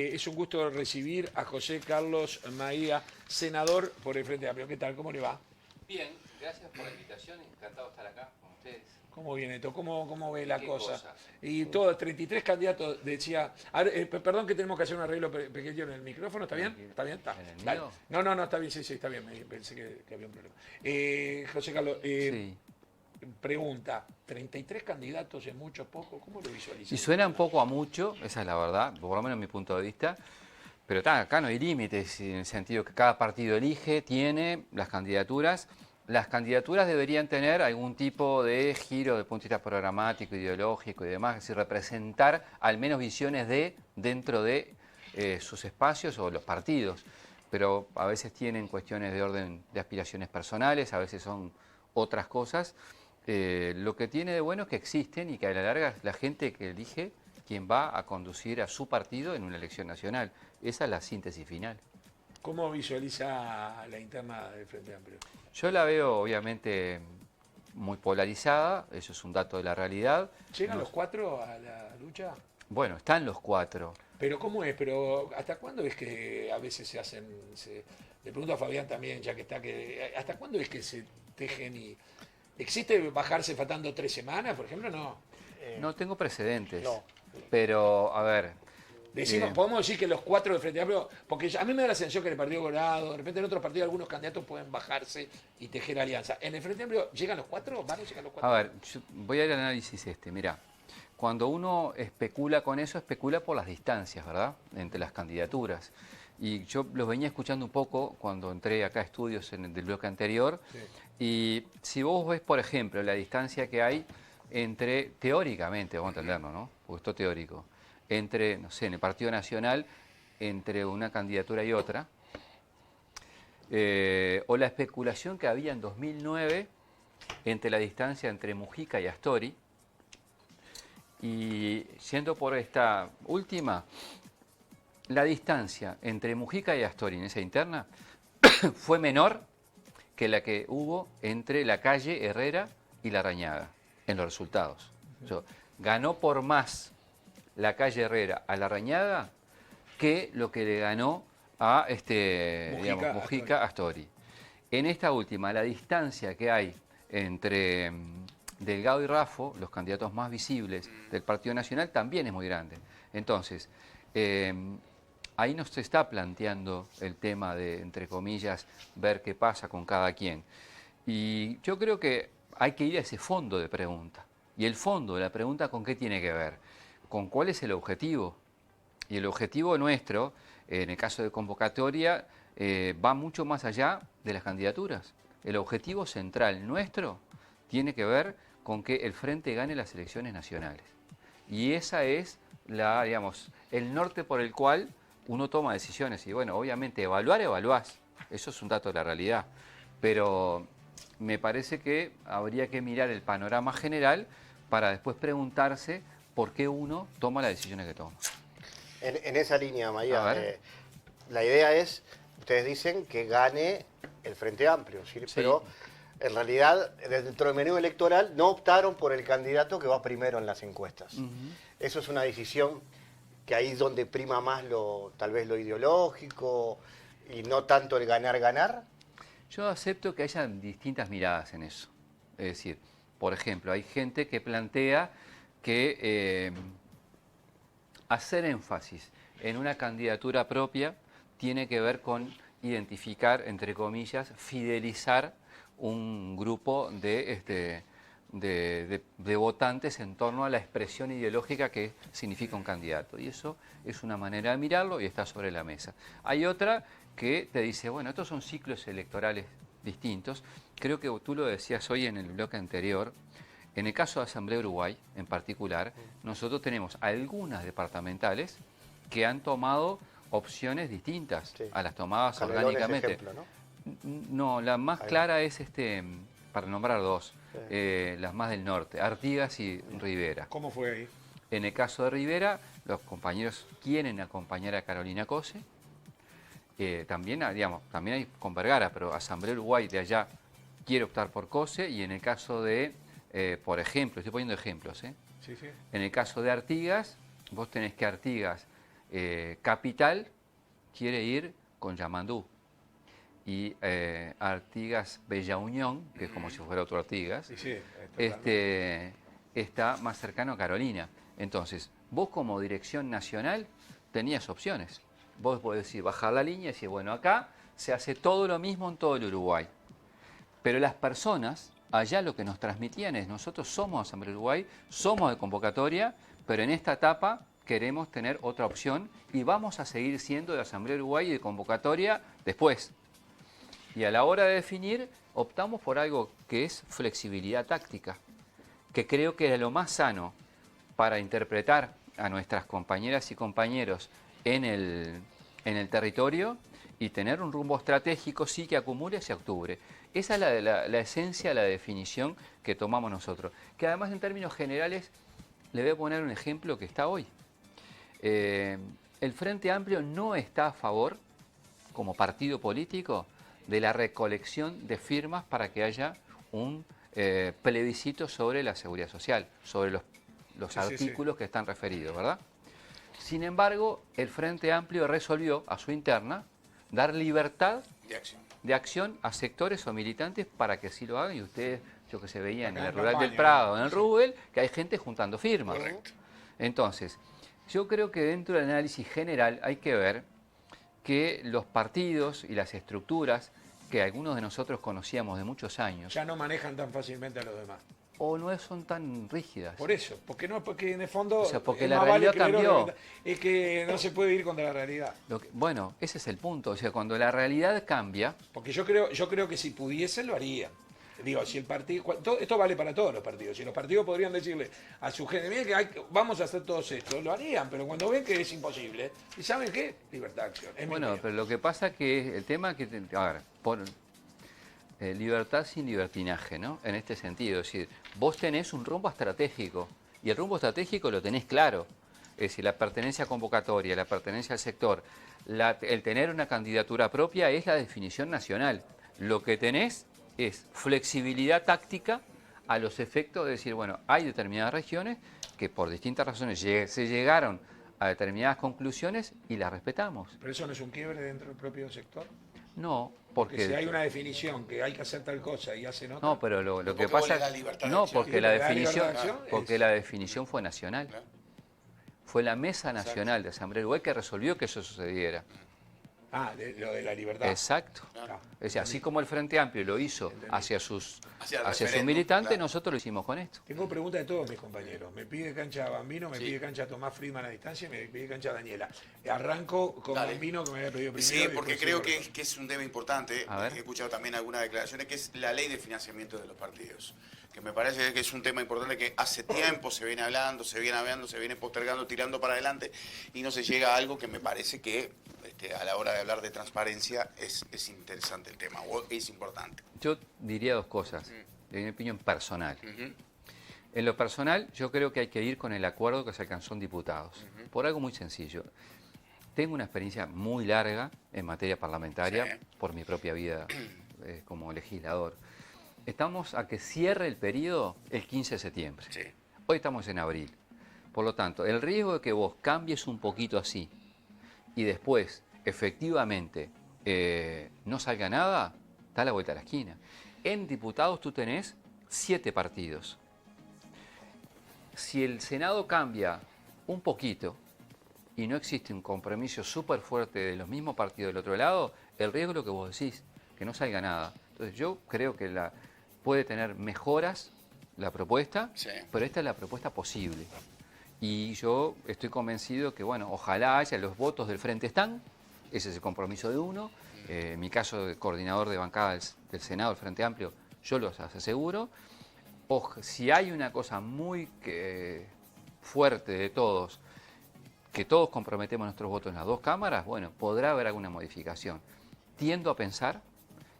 Es un gusto recibir a José Carlos Maía, senador por el Frente Amplio. ¿Qué tal? ¿Cómo le va? Bien, gracias por la invitación, encantado de estar acá con ustedes. ¿Cómo viene esto? ¿Cómo ve la ¿Qué cosa? cosa? Y todos, 33 candidatos, decía... A ver, perdón que tenemos que hacer un arreglo pequeño en el micrófono, ¿está bien? ¿Está bien? Está. ¿En el Dale. mío? No, está bien, sí, está bien. Pensé que había un problema. José Carlos, Sí. pregunta, ¿33 candidatos es mucho, poco? ¿Cómo lo visualiza? Y suena un poco a mucho, esa es la verdad, por lo menos en mi punto de vista, pero acá no hay límites, en el sentido que cada partido elige, tiene las candidaturas. Las candidaturas deberían tener algún tipo de giro de punto de vista programático, ideológico y demás, es decir, representar al menos visiones dentro de sus espacios o los partidos. Pero a veces tienen cuestiones de orden de aspiraciones personales, a veces son otras cosas. Lo que tiene de bueno es que existen y que a la larga la gente que elige quien va a conducir a su partido en una elección nacional. Esa es la síntesis final. ¿Cómo visualiza la interna del Frente Amplio? Yo la veo obviamente muy polarizada, eso es un dato de la realidad. ¿Llegan los cuatro a la lucha? Bueno, están los cuatro. Pero ¿cómo es? Pero ¿hasta cuándo es que a veces se hacen? Le pregunto a Fabián también, ya que está, ¿hasta cuándo es que se tejen y... ¿Existe bajarse faltando 3 semanas, por ejemplo? No. No tengo precedentes, No. pero a ver, Decimos, podemos decir que los cuatro de Frente Amplio, porque a mí me da la sensación que en el Partido Colorado, de repente en otros partidos algunos candidatos pueden bajarse y tejer alianza. ¿En el Frente Amplio llegan los cuatro? ¿Van a llegar los cuatro? a ver, yo voy al análisis mira. Cuando uno especula con eso, especula por las distancias, ¿verdad? Entre las candidaturas. Y yo los venía escuchando un poco cuando entré acá a estudios en el del bloque anterior. Sí. Y si vos ves, por ejemplo, la distancia que hay entre, teóricamente, vamos a entenderlo, ¿no? Porque esto es teórico, entre, no sé, en el Partido Nacional, entre una candidatura y otra, o la especulación que había en 2009 entre la distancia entre Mujica y Astori, y siendo por esta última, la distancia entre Mujica y Astori en esa interna fue menor que la que hubo entre Lacalle, Herrera y Larrañaga en los resultados. Ganó por más Lacalle Herrera a Larrañaga que lo que le ganó a Mujica Astori. En esta última, la distancia que hay entre Delgado y Raffo, los candidatos más visibles del Partido Nacional, también es muy grande. Entonces, ahí no se está planteando el tema de, entre comillas, ver qué pasa con cada quien. Y yo creo que hay que ir a ese fondo de pregunta. Y el fondo de la pregunta, ¿con qué tiene que ver? Con cuál es el objetivo. Y el objetivo nuestro, en el caso de convocatoria, va mucho más allá de las candidaturas. El objetivo central nuestro tiene que ver con que el Frente gane las elecciones nacionales. Y esa es el norte por el cual uno toma decisiones. Y bueno, obviamente evaluás. Eso es un dato de la realidad. Pero me parece que habría que mirar el panorama general para después preguntarse por qué uno toma las decisiones que toma. En esa línea, María, A ver. la idea es, ustedes dicen que gane el Frente Amplio, ¿sí? Sí. Pero en realidad dentro del menú electoral no optaron por el candidato que va primero en las encuestas. Eso es una decisión que ahí es donde prima más tal vez lo ideológico y no tanto el ganar. Yo acepto que haya distintas miradas en eso. Es decir, por ejemplo, hay gente que plantea que hacer énfasis en una candidatura propia tiene que ver con identificar, entre comillas, fidelizar un grupo de votantes en torno a la expresión ideológica que significa un candidato. Y eso es una manera de mirarlo y está sobre la mesa. Hay otra que te dice, bueno, estos son ciclos electorales distintos. Creo que tú lo decías hoy en el bloque anterior. En el caso de Asamblea Uruguay, en particular, nosotros tenemos algunas departamentales que han tomado opciones distintas a las tomadas Canelones, orgánicamente. ejemplo, ¿no? No, la más clara es, para nombrar dos, Sí. las más del norte, Artigas y Rivera. ¿Cómo fue ahí? En el caso de Rivera, los compañeros quieren acompañar a Carolina Cose. También hay con Vergara, pero Asamblea Uruguay de allá quiere optar por Cose. Y en el caso de, por ejemplo, estoy poniendo ejemplos, Sí, sí. en el caso de Artigas, vos tenés que Artigas Capital quiere ir con Yamandú. Y Artigas Bella Unión, que es como si fuera otro Artigas, Sí, está más cercano a Carolina. Entonces, vos como dirección nacional tenías opciones. Vos podés decir, bajar la línea y decir, bueno, acá se hace todo lo mismo en todo el Uruguay. Pero las personas, allá lo que nos transmitían es, nosotros somos Asamblea Uruguay, somos de convocatoria, pero en esta etapa queremos tener otra opción y vamos a seguir siendo de Asamblea Uruguay y de convocatoria después. Y a la hora de definir, optamos por algo que es flexibilidad táctica, que creo que era lo más sano para interpretar a nuestras compañeras y compañeros en el territorio y tener un rumbo estratégico, sí, que acumule hacia octubre. Esa es la esencia, la definición que tomamos nosotros. Que además, en términos generales, le voy a poner un ejemplo que está hoy. El Frente Amplio no está a favor, como partido político, de la recolección de firmas para que haya un plebiscito sobre la seguridad social, sobre los artículos que están referidos, ¿verdad? Sin embargo, el Frente Amplio resolvió a su interna dar libertad de acción a sectores o militantes para que así lo hagan, y ustedes, yo que se veía en el Rural del Prado, en el Rubel, que hay gente juntando firmas. Correcto. Entonces, yo creo que dentro del análisis general hay que ver que los partidos y las estructuras que algunos de nosotros conocíamos de muchos años, Ya no manejan tan fácilmente a los demás. o no son tan rígidas. Por eso, porque en el fondo O sea, porque es la más vale realidad creer o cambió. reventar. Es que no se puede ir contra la realidad. Bueno, ese es el punto. O sea, cuando la realidad cambia, Porque yo creo que si pudiesen lo harían. Digo, si el partido, esto vale para todos los partidos. Si los partidos podrían decirle a su gente, miren que vamos a hacer todos esto, lo harían, pero cuando ven que es imposible, ¿y saben qué? Libertad de acción. Es mi bueno, opinión. pero lo que pasa que el tema que, a ver, libertad sin libertinaje, ¿no? En este sentido, es decir, vos tenés un rumbo estratégico y el rumbo estratégico lo tenés claro. Es decir, la pertenencia convocatoria, la pertenencia al sector, el tener una candidatura propia es la definición nacional. Lo que tenés es flexibilidad táctica a los efectos de decir, bueno, hay determinadas regiones que por distintas razones se llegaron a determinadas conclusiones y las respetamos. Pero eso no es un quiebre dentro del propio sector. No, Porque porque... si hay una definición que hay que hacer tal cosa y hacen otra. No, pero lo que Porque vos pasa... le das libertad de No, acción. porque la Y le das libertad de definición, acción porque es- la definición fue nacional. Claro. Fue la Mesa Nacional de Asamblea Uruguay que resolvió que eso sucediera. Lo de la libertad. Exacto. Claro. Es decir, así como el Frente Amplio lo hizo hacia sus Hacia el sus referéndum, militantes, claro. nosotros lo hicimos con esto. Tengo preguntas de todos mis compañeros. Me pide cancha Bambino, me Sí. pide cancha Tomás Friedman a distancia y me pide cancha Daniela. Arranco con Dale. Bambino, que me había pedido primero. Sí, y porque después creo sigo que, que es un tema importante. A ver. He escuchado también algunas declaraciones, que es la ley de financiamiento de los partidos. Que me parece que es un tema importante que hace tiempo se viene hablando, se viene postergando, tirando para adelante y no se llega a algo que me parece que a la hora de hablar de transparencia es interesante el tema, o es importante. Yo diría dos cosas, de mi opinión personal. Ujú. En lo personal, yo creo que hay que ir con el acuerdo que se alcanzó en diputados, por algo muy sencillo. Tengo una experiencia muy larga en materia parlamentaria, Sí. por mi propia vida como legislador. Estamos a que cierre el periodo el 15 de septiembre. Sí. Hoy estamos en abril. Por lo tanto, el riesgo de que vos cambies un poquito así y después, efectivamente, no salga nada, está a la vuelta de la esquina. En diputados tú tenés 7 partidos. Si el Senado cambia un poquito y no existe un compromiso súper fuerte de los mismos partidos del otro lado, el riesgo es lo que vos decís, que no salga nada. Entonces yo creo que puede tener mejoras la propuesta, Sí. pero esta es la propuesta posible. Y yo estoy convencido que, bueno, ojalá haya los votos del Frente están, ese es el compromiso de uno. En mi caso de coordinador de bancada del Senado, del Frente Amplio, yo los aseguro. Si hay una cosa muy fuerte de todos, que todos comprometemos nuestros votos en las dos cámaras, bueno, podrá haber alguna modificación. Tiendo a pensar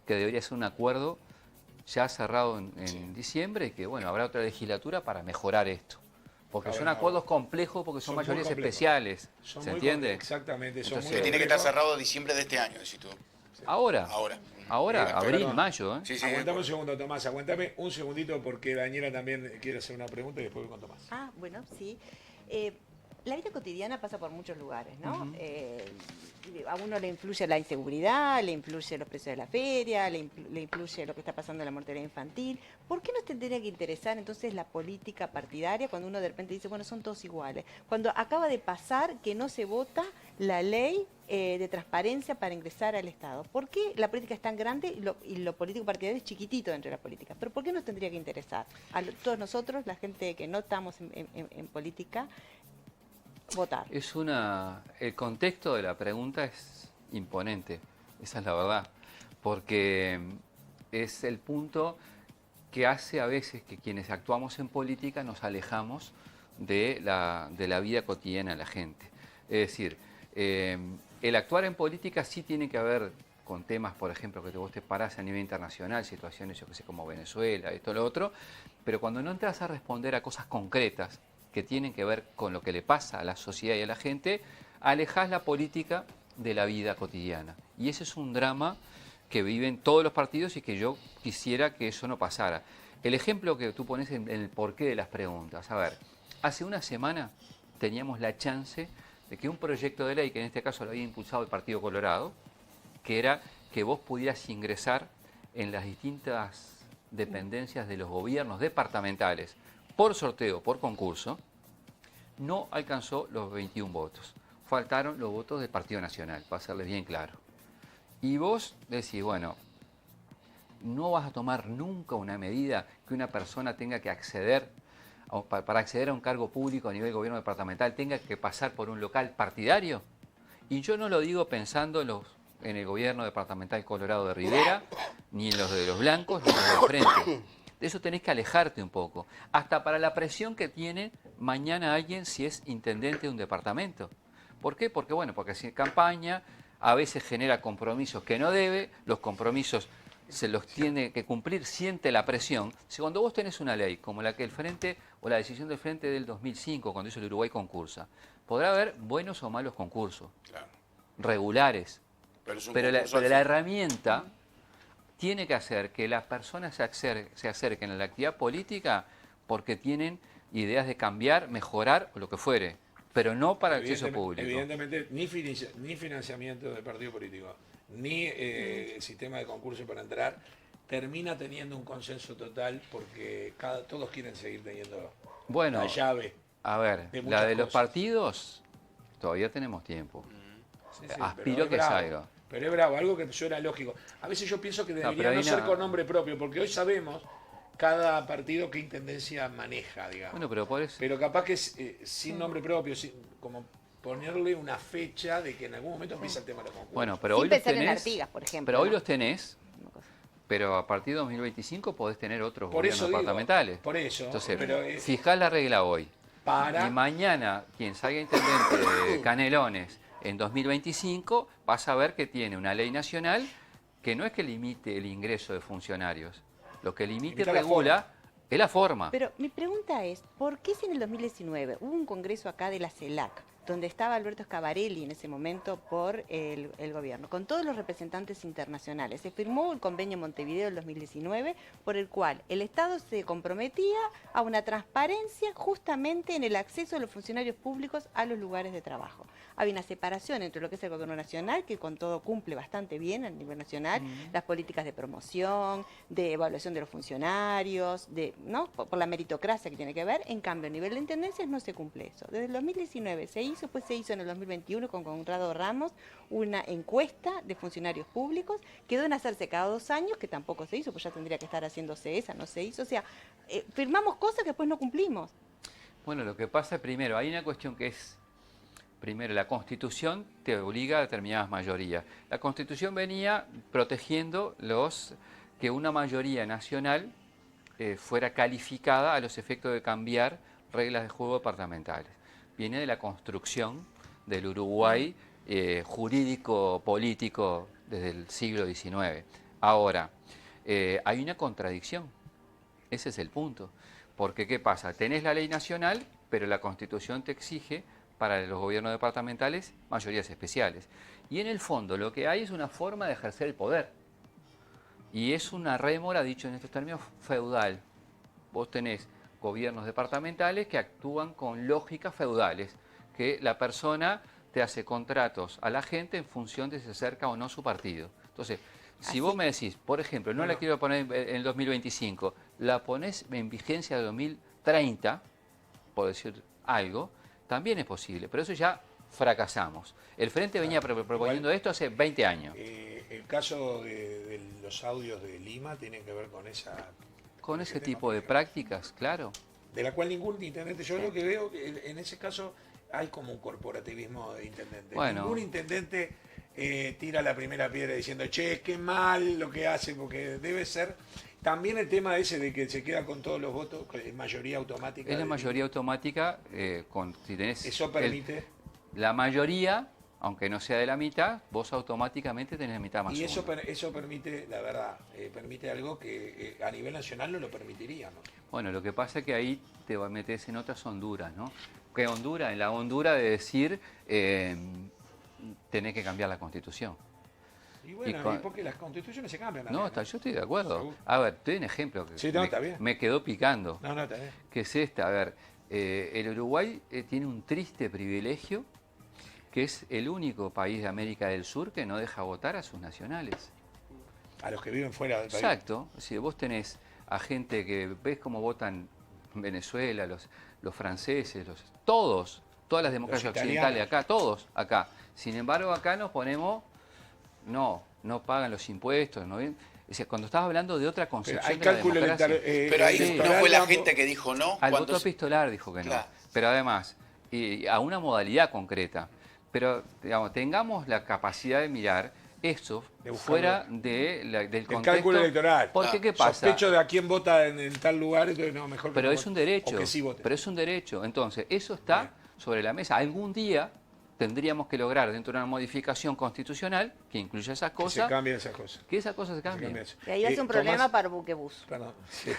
que debería ser un acuerdo ya cerrado en diciembre y que, bueno, habrá otra legislatura para mejorar esto. Porque son acuerdos complejos, porque son muy mayorías complejos. especiales. Son ¿Se muy entiende? Exactamente. Son Entonces, muy Que tiene que estar complejos. cerrado diciembre de este año, decís tú. Ahora, Ahora. ahora, abril, perdón. mayo. ¿eh? Sí, sí. Aguantame un segundo, Tomás. Aguantame un segundito porque Daniela también quiere hacer una pregunta y después voy con Tomás. Ah, bueno, sí. La vida cotidiana pasa por muchos lugares, ¿no? A uno le influye la inseguridad, le influye los precios de la feria, le influye lo que está pasando en la mortalidad infantil. ¿Por qué nos tendría que interesar entonces la política partidaria cuando uno de repente dice, bueno, son todos iguales? Cuando acaba de pasar que no se vota la ley de transparencia para ingresar al Estado. ¿Por qué la política es tan grande y lo político partidario es chiquitito dentro de la política? ¿Pero por qué nos tendría que interesar? Todos nosotros, la gente que no estamos en política, votar. El contexto de la pregunta es imponente, esa es la verdad, porque es el punto que hace a veces que quienes actuamos en política nos alejamos de la vida cotidiana de la gente. Es decir, el actuar en política sí tiene que ver con temas, por ejemplo, que vos te parás a nivel internacional, situaciones, yo que sé, como Venezuela, esto, lo otro, pero cuando no entras a responder a cosas concretas, que tienen que ver con lo que le pasa a la sociedad y a la gente, alejás la política de la vida cotidiana. Y ese es un drama que viven todos los partidos y que yo quisiera que eso no pasara. El ejemplo que tú pones en el porqué de las preguntas. A ver, hace una semana teníamos la chance de que un proyecto de ley, que en este caso lo había impulsado el Partido Colorado, que era que vos pudieras ingresar en las distintas dependencias de los gobiernos departamentales, por sorteo, por concurso, no alcanzó los 21 votos. Faltaron los votos del Partido Nacional, para serles bien claro. Y vos decís, bueno, no vas a tomar nunca una medida que una persona tenga que acceder, para acceder a un cargo público a nivel gobierno departamental, tenga que pasar por un local partidario. Y yo no lo digo pensando en el gobierno departamental Colorado de Rivera, ni en los de los blancos, ni en los del frente. De eso tenés que alejarte un poco, hasta para la presión que tiene mañana alguien si es intendente de un departamento. ¿Por qué? Porque, bueno, porque si campaña a veces genera compromisos que no debe, los compromisos se los tiene que cumplir, siente la presión. Si cuando vos tenés una ley como la que el Frente, o la decisión del Frente del 2005, cuando hizo el Uruguay concursa, podrá haber buenos o malos concursos, Claro. regulares, pero concurso la herramienta tiene que hacer que las personas se acerquen a la actividad política porque tienen ideas de cambiar, mejorar o lo que fuere, pero no para el acceso público. Evidentemente, ni financiamiento de partido político, ni sistema de concurso para entrar, termina teniendo un consenso total porque todos quieren seguir teniendo la llave. A ver, de la de los cosas. partidos, todavía tenemos tiempo. Sí, sí, Aspiro pero es que bravo. salga. Pero es bravo, algo que suena lógico. A veces yo pienso que debería no ser con nombre propio, porque hoy sabemos cada partido qué intendencia maneja, digamos. Bueno, pero por eso. Pero capaz que sin nombre propio, como ponerle una fecha de que en algún momento empieza el tema de los concursos. Bueno, pero Sin hoy los pensar en tenés. Artigas, por ejemplo, Pero hoy ¿no? los tenés, pero a partir de 2025 podés tener otros Por gobiernos eso digo, departamentales. por eso, Entonces, pero, fijá la regla hoy. para Y mañana, quien salga intendente de Canelones en 2025, vas a ver que tiene una ley nacional que no es que limite el ingreso de funcionarios. Lo que limita y Limita la regula es la forma. Pero mi pregunta es, ¿por qué si en el 2019 hubo un congreso acá de la CELAC, donde estaba Alberto Scavarelli en ese momento por el gobierno, con todos los representantes internacionales, se firmó el convenio Montevideo del 2019, por el cual el Estado se comprometía a una transparencia justamente en el acceso de los funcionarios públicos a los lugares de trabajo? Había una separación entre lo que es el gobierno nacional, que con todo cumple bastante bien a nivel nacional, las políticas de promoción, de evaluación de los funcionarios, ¿no? por la meritocracia que tiene que ver. En cambio, a nivel de intendencias no se cumple eso. Desde el 2019 se hizo, después se hizo en el 2021 con Conrado Ramos una encuesta de funcionarios públicos, quedó en hacerse cada 2 años, que tampoco se hizo, pues ya tendría que estar haciéndose esa, no se hizo. O sea, firmamos cosas que después no cumplimos. Bueno, lo que pasa primero, hay una cuestión que es, primero, la Constitución te obliga a determinadas mayorías. La Constitución venía protegiendo que una mayoría nacional fuera calificada a los efectos de cambiar reglas de juego departamentales. Viene de la construcción del Uruguay jurídico-político desde el siglo XIX. Ahora, hay una contradicción, ese es el punto. Porque, ¿qué pasa? Tenés la ley nacional, pero la Constitución te exige para los gobiernos departamentales mayorías especiales. Y en el fondo lo que hay es una forma de ejercer el poder. Y es una rémora, dicho en estos términos, feudal. Vos tenés gobiernos departamentales que actúan con lógicas feudales, que la persona te hace contratos a la gente en función de si se acerca o no su partido. Entonces, si vos me decís, por ejemplo, no la quiero poner en el 2025, la ponés en vigencia de 2030, por decir algo, también es posible, pero eso ya fracasamos. El Frente venía proponiendo esto hace 20 años. El caso de los audios de Lima tiene que ver con Con ese tema, tipo por de ejemplo, prácticas, claro. de la cual ningún intendente, yo lo que veo en ese caso hay como un corporativismo de intendente. Bueno. Ningún intendente tira la primera piedra diciendo, che, qué mal lo que hace, porque debe ser también el tema ese de que se queda con todos los votos, que es mayoría automática. Es la mayoría automática, si tenés Eso permite. la mayoría, aunque no sea de la mitad, vos automáticamente tenés la mitad más Y eso, uno. eso permite, la verdad, permite algo que a nivel nacional no lo permitiría, ¿no? Bueno, lo que pasa es que ahí te metes en otras honduras, ¿no? ¿Qué Honduras? En la Honduras de decir, tenés que cambiar la Constitución. Y bueno, y porque las constituciones se cambian. No, yo estoy de acuerdo. Seguro. A ver, te doy un ejemplo que Sí, no, está bien. me quedó picando. No, está bien. Que es esta. A ver, el Uruguay tiene un triste privilegio, que es el único país de América del Sur que no deja votar a sus nacionales. A los que viven fuera del país. Exacto. Si vos tenés a gente que ves cómo votan en Venezuela, los franceses, todas las democracias occidentales acá, todos acá. Sin embargo, acá nos ponemos, no pagan los impuestos, ¿no? Es decir, cuando estás hablando de otra concepción Hay de la cálculo democracia, Pero ahí sí. no fue la gente que dijo no. al cuando voto epistolar dijo que no, Claro. pero además a una modalidad concreta. Pero digamos, tengamos la capacidad de mirar esto De buscarlo. fuera del El contexto. cálculo electoral. Porque ¿qué pasa? Sospecho de a quién vota en tal lugar, entonces no, mejor que Pero no es un vote. derecho. O que sí vote. Pero es un derecho. Entonces, eso está sobre la mesa. Algún día tendríamos que lograr dentro de una modificación constitucional que incluya esas Que se cosas, cambien esas cosas. que esas cosas se Que se cambien. cambie eso. Y ahí es un problema Tomás, para Buquebus. perdón, sí.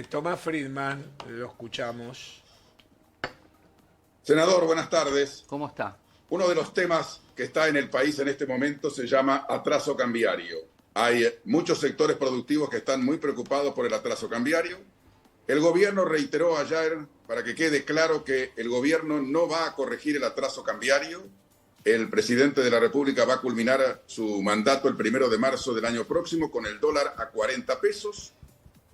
Tomás Friedman, lo escuchamos. Senador, buenas tardes. ¿Cómo está? Uno de los temas que está en el país en este momento se llama atraso cambiario. Hay muchos sectores productivos que están muy preocupados por el atraso cambiario. El gobierno reiteró ayer, para que quede claro, que el gobierno no va a corregir el atraso cambiario. El presidente de la República va a culminar su mandato el 1 de marzo del año próximo con el dólar a 40 pesos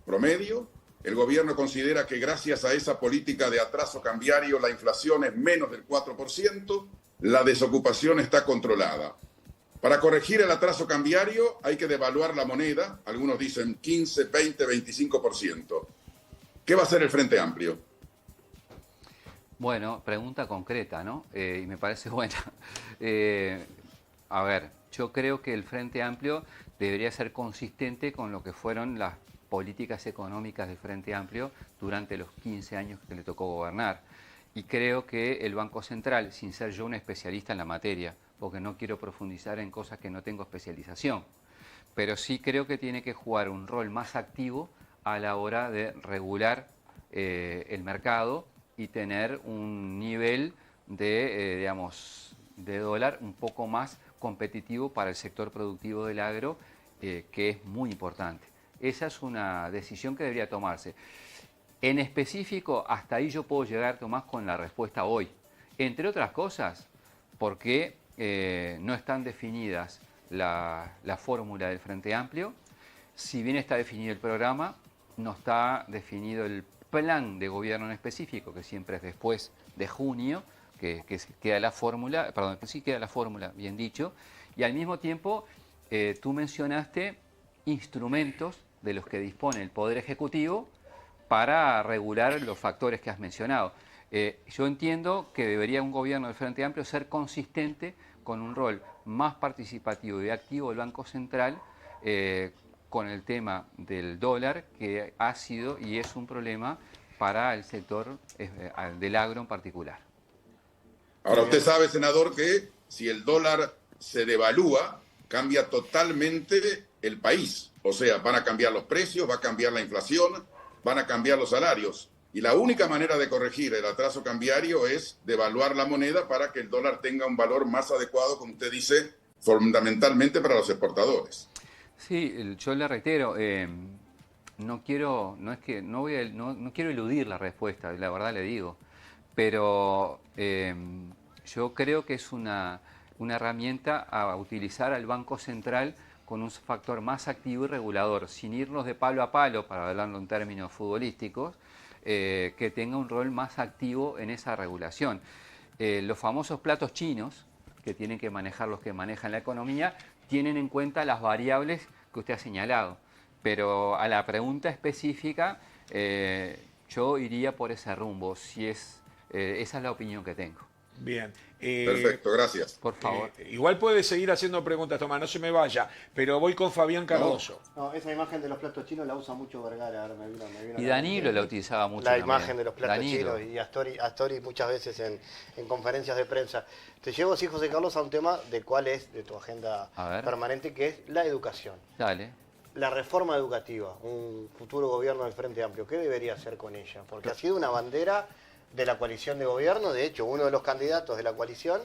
promedio. El gobierno considera que gracias a esa política de atraso cambiario la inflación es menos del 4%, la desocupación está controlada. Para corregir el atraso cambiario hay que devaluar la moneda, algunos dicen 15, 20, 25%. ¿Qué va a hacer el Frente Amplio? Bueno, pregunta concreta, ¿no? Y me parece buena. A ver, yo creo que el Frente Amplio debería ser consistente con lo que fueron las políticas económicas del Frente Amplio durante los 15 años que le tocó gobernar. Y creo que el Banco Central, sin ser yo un especialista en la materia, porque no quiero profundizar en cosas que no tengo especialización, pero sí creo que tiene que jugar un rol más activo a la hora de regular el mercado y tener un nivel de, digamos, de dólar un poco más competitivo para el sector productivo del agro, que es muy importante. Esa es una decisión que debería tomarse. En específico, hasta ahí yo puedo llegar, Tomás, con la respuesta hoy. Entre otras cosas, porque no están definidas la fórmula del Frente Amplio. Si bien está definido el programa, no está definido el plan de gobierno en específico, que siempre es después de junio, que queda la fórmula, perdón, que sí queda la fórmula, bien dicho. Y al mismo tiempo, tú mencionaste instrumentos de los que dispone el Poder Ejecutivo para regular los factores que has mencionado. Yo entiendo que debería un gobierno del Frente Amplio ser consistente con un rol más participativo y activo del Banco Central con el tema del dólar, que ha sido y es un problema para el sector del agro en particular. Ahora, usted sabe, senador, que si el dólar se devalúa, cambia totalmente el país. O sea, van a cambiar los precios, va a cambiar la inflación, van a cambiar los salarios. Y la única manera de corregir el atraso cambiario es devaluar la moneda para que el dólar tenga un valor más adecuado, como usted dice, fundamentalmente para los exportadores. Sí, yo le reitero, no quiero eludir la respuesta, la verdad le digo, pero yo creo que es una herramienta a utilizar al Banco Central con un factor más activo y regulador, sin irnos de palo a palo, para hablarlo en términos futbolísticos, que tenga un rol más activo en esa regulación. Los famosos platos chinos, que tienen que manejar los que manejan la economía, tienen en cuenta las variables que usted ha señalado. Pero a la pregunta específica, yo iría por ese rumbo, si esa es la opinión que tengo. Bien. Perfecto, gracias. Por favor. Igual puede seguir haciendo preguntas, Tomás, no se me vaya, pero voy con Fabián Cardoso. No, esa imagen de los platos chinos la usa mucho Vergara, ahora me vino Y Danilo la utilizaba mucho la también. imagen de los platos Danilo. chinos y Astori muchas veces en conferencias de prensa. Te llevo, sí, José Carlos, a un tema de cuál es de tu agenda A ver. permanente, que es la educación. Dale. La reforma educativa, un futuro gobierno del Frente Amplio, ¿qué debería hacer con ella? Porque ha sido una bandera de la coalición de gobierno, de hecho, uno de los candidatos de la coalición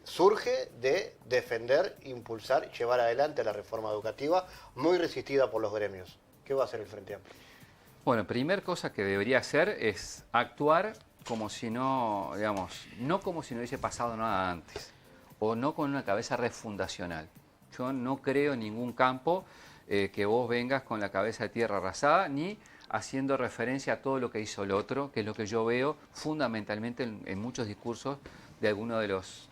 surge de defender, impulsar, llevar adelante la reforma educativa, muy resistida por los gremios. ¿Qué va a hacer el Frente Amplio? Bueno, primer cosa que debería hacer es actuar como si no, digamos, no como si no hubiese pasado nada antes, o no con una cabeza refundacional. Yo no creo en ningún campo que vos vengas con la cabeza de tierra arrasada, ni haciendo referencia a todo lo que hizo el otro, que es lo que yo veo fundamentalmente en muchos discursos de algunos de los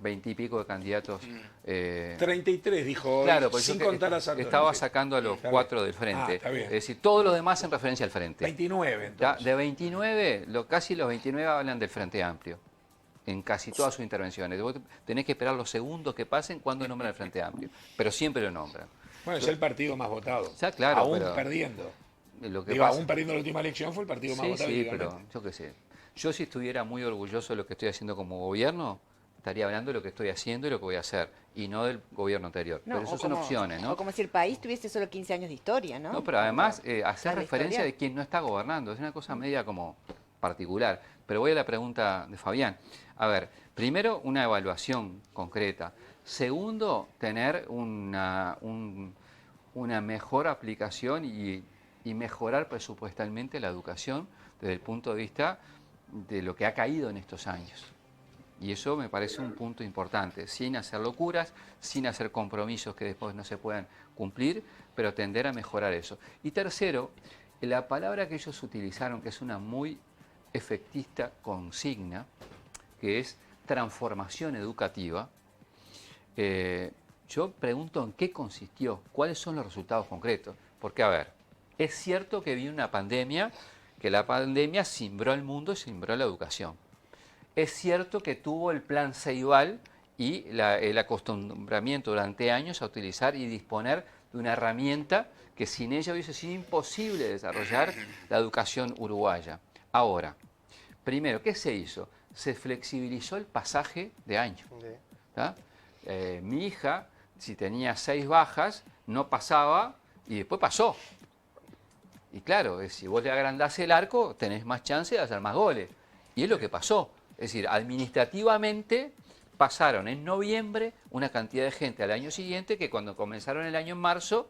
20 y pico de candidatos. 33 dijo hoy, Claro, porque sin yo contar a Sartori. estaba sacando a los Está 4 bien. del frente. Está bien. Es decir, todos los demás en referencia al frente. 29 Ya, entonces. de 29, casi los 29 hablan del Frente Amplio, en casi todas sus intervenciones. Vos tenés que esperar los segundos que pasen cuando nombran el Frente Amplio, pero siempre lo nombran. Bueno, es el partido más votado. Ya, claro, aún pero perdiendo. Lo que Digo, pasa- aún perdiendo la última elección fue el partido más Sí, votado. sí, igualmente. pero yo qué sé. Yo si estuviera muy orgulloso de lo que estoy haciendo como gobierno, estaría hablando de lo que estoy haciendo y lo que voy a hacer, y no del gobierno anterior. No, pero eso o son como- opciones, ¿no? O como si el país tuviese solo 15 años de historia, ¿no? No, pero además hacer la referencia historia. de quien no está gobernando, es una cosa media como particular. Pero voy a la pregunta de Fabián. A ver, primero una evaluación concreta. Segundo, tener una mejor aplicación y mejorar presupuestalmente la educación desde el punto de vista de lo que ha caído en estos años. Y eso me parece un punto importante, sin hacer locuras, sin hacer compromisos que después no se puedan cumplir, pero tender a mejorar eso. Y tercero, la palabra que ellos utilizaron, que es una muy efectista consigna, que es transformación educativa, yo pregunto en qué consistió, cuáles son los resultados concretos. Porque, a ver, es cierto que vino una pandemia, que la pandemia cimbró el mundo y cimbró la educación. Es cierto que tuvo el plan Ceibal y el acostumbramiento durante años a utilizar y disponer de una herramienta que sin ella hubiese sido imposible desarrollar la educación uruguaya. Ahora, primero, ¿qué se hizo? Se flexibilizó el pasaje de año. ¿Tá? Mi hija, si tenía 6 bajas, no pasaba y después pasó. Y claro, si vos le agrandás el arco, tenés más chance de hacer más goles. Y es lo que pasó. Es decir, administrativamente pasaron en noviembre una cantidad de gente al año siguiente que cuando comenzaron el año en marzo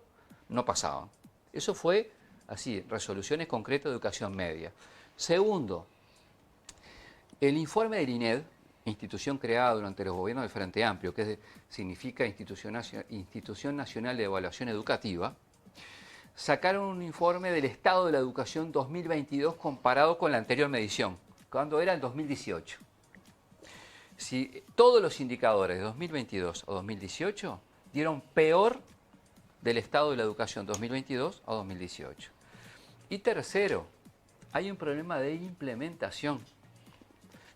no pasaban. Eso fue así, resoluciones concretas de educación media. Segundo, el informe del INED, institución creada durante los gobiernos del Frente Amplio, que significa Institución Nacional de Evaluación Educativa, sacaron un informe del estado de la educación 2022 comparado con la anterior medición, cuando era el 2018. Si todos los indicadores de 2022 o 2018 dieron peor del estado de la educación 2022 a 2018. Y tercero, hay un problema de implementación.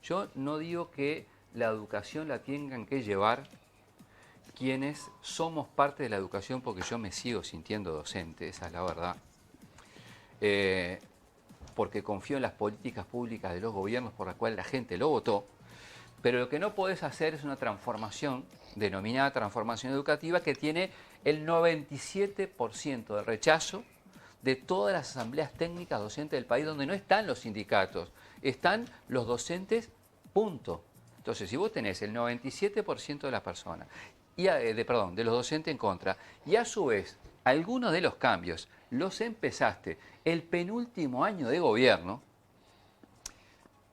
Yo no digo que la educación la tengan que llevar quienes somos parte de la educación, porque yo me sigo sintiendo docente, esa es la verdad. Porque confío en las políticas públicas de los gobiernos por las cuales la gente lo votó, pero lo que no podés hacer es una transformación, denominada transformación educativa, que tiene el 97% de rechazo de todas las asambleas técnicas docentes del país, donde no están los sindicatos, están los docentes, punto. Entonces, si vos tenés el 97% de las personas, de los docentes en contra, y a su vez, algunos de los cambios los empezaste el penúltimo año de gobierno,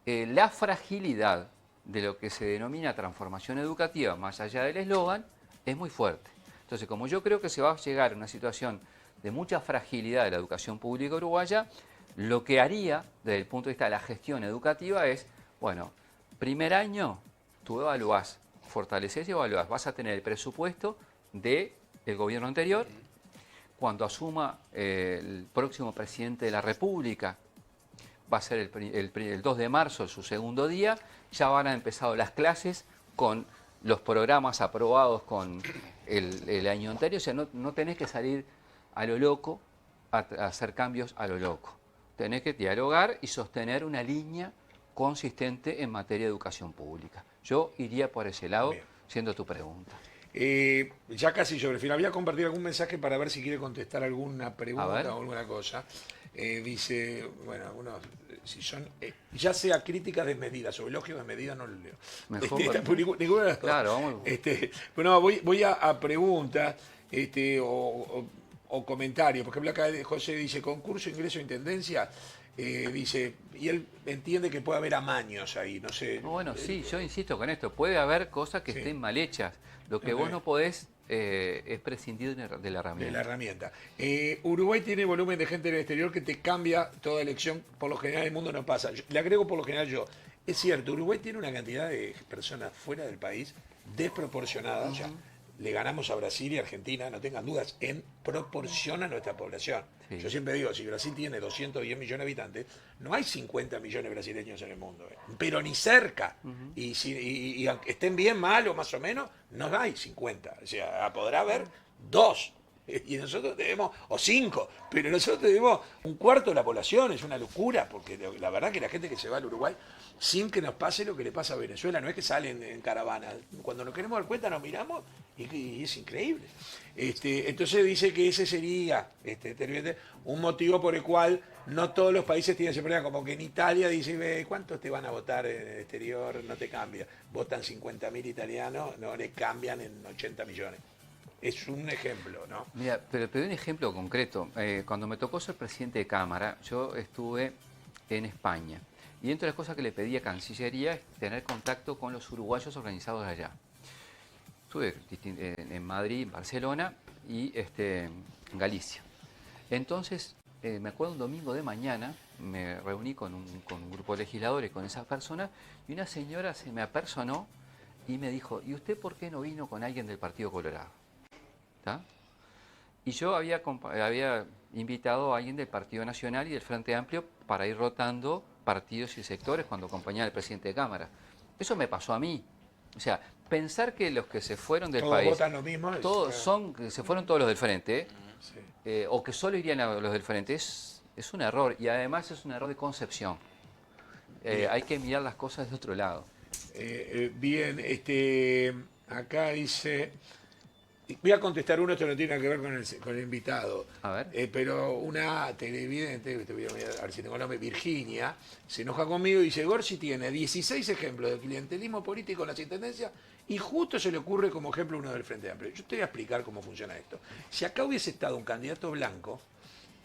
la fragilidad de lo que se denomina transformación educativa, más allá del eslogan, es muy fuerte. Entonces, como yo creo que se va a llegar a una situación de mucha fragilidad de la educación pública uruguaya, lo que haría desde el punto de vista de la gestión educativa es, bueno, primer año tú evaluás, fortaleces y evaluás, vas a tener el presupuesto del gobierno anterior. Cuando asuma el próximo presidente de la República, va a ser el 2 de marzo, su segundo día, ya van a empezar las clases con los programas aprobados con el año anterior. O sea, no tenés que salir a lo loco a hacer cambios a lo loco. Tenés que dialogar y sostener una línea consistente en materia de educación pública. Yo iría por ese lado, Bien. siendo tu pregunta. Ya casi sobre el final. Voy a compartir algún mensaje para ver si quiere contestar alguna pregunta A ver. o alguna cosa. Dice, bueno, algunos, si son, ya sea críticas desmedidas o elogios desmedidas, no lo leo. Mejor. Ninguna de las dos. Claro, vamos. Bueno, voy a preguntas o comentarios. Por ejemplo, acá José dice, concurso, ingreso, intendencia. Dice, y él entiende que puede haber amaños ahí, no sé. No, bueno, sí, yo insisto con esto. Puede haber cosas que Sí. estén mal hechas. Lo que vos no podés es prescindir de la herramienta. De la herramienta. Uruguay tiene volumen de gente en el exterior que te cambia toda elección. Por lo general, el mundo no pasa. Le agrego por lo general yo. Es cierto, Uruguay tiene una cantidad de personas fuera del país desproporcionada. O sea, le ganamos a Brasil y Argentina, no tengan dudas, en proporción a nuestra población. Sí. Yo siempre digo, si Brasil tiene 210 millones de habitantes, no hay 50 millones de brasileños en el mundo, pero ni cerca. Y aunque estén bien, mal o más o menos, no hay 50. O sea, podrá haber 2. Y nosotros tenemos, o 5, pero nosotros tenemos un cuarto de la población. Es una locura, porque la verdad que la gente que se va al Uruguay, sin que nos pase lo que le pasa a Venezuela, no es que salen en caravana. Cuando nos queremos dar cuenta nos miramos y es increíble. Entonces dice que ese sería un motivo por el cual no todos los países tienen ese problema. Como que en Italia dice, ¿cuántos te van a votar en el exterior? No te cambia. Votan 50.000 italianos, no le cambian en 80 millones. Es un ejemplo, ¿no? Mira, pero te doy un ejemplo concreto. Cuando me tocó ser presidente de Cámara, yo estuve en España. Y entre las cosas que le pedí a Cancillería es tener contacto con los uruguayos organizados allá. Estuve en Madrid, en Barcelona y en Galicia. Entonces, me acuerdo un domingo de mañana, me reuní con un grupo de legisladores, con esas personas, y una señora se me apersonó y me dijo, ¿y usted por qué no vino con alguien del Partido Colorado? ¿Tá? Y yo había invitado a alguien del Partido Nacional y del Frente Amplio para ir rotando partidos y sectores cuando acompañaba al presidente de Cámara. Eso me pasó a mí. O sea, pensar que los que se fueron del Todos país, votan lo mismo. se fueron todos los del Frente, Sí. o que solo irían a los del Frente, es un error. Y además es un error de concepción. Hay que mirar las cosas de otro lado. Bien, acá dice... Voy a contestar uno, esto no tiene nada que ver con el invitado. A ver. Pero una televidente, voy a ver si tengo el nombre, Virginia, se enoja conmigo y dice, Gorsi tiene 16 ejemplos de clientelismo político en las intendencias y justo se le ocurre como ejemplo uno del Frente Amplio. Yo te voy a explicar cómo funciona esto. Si acá hubiese estado un candidato blanco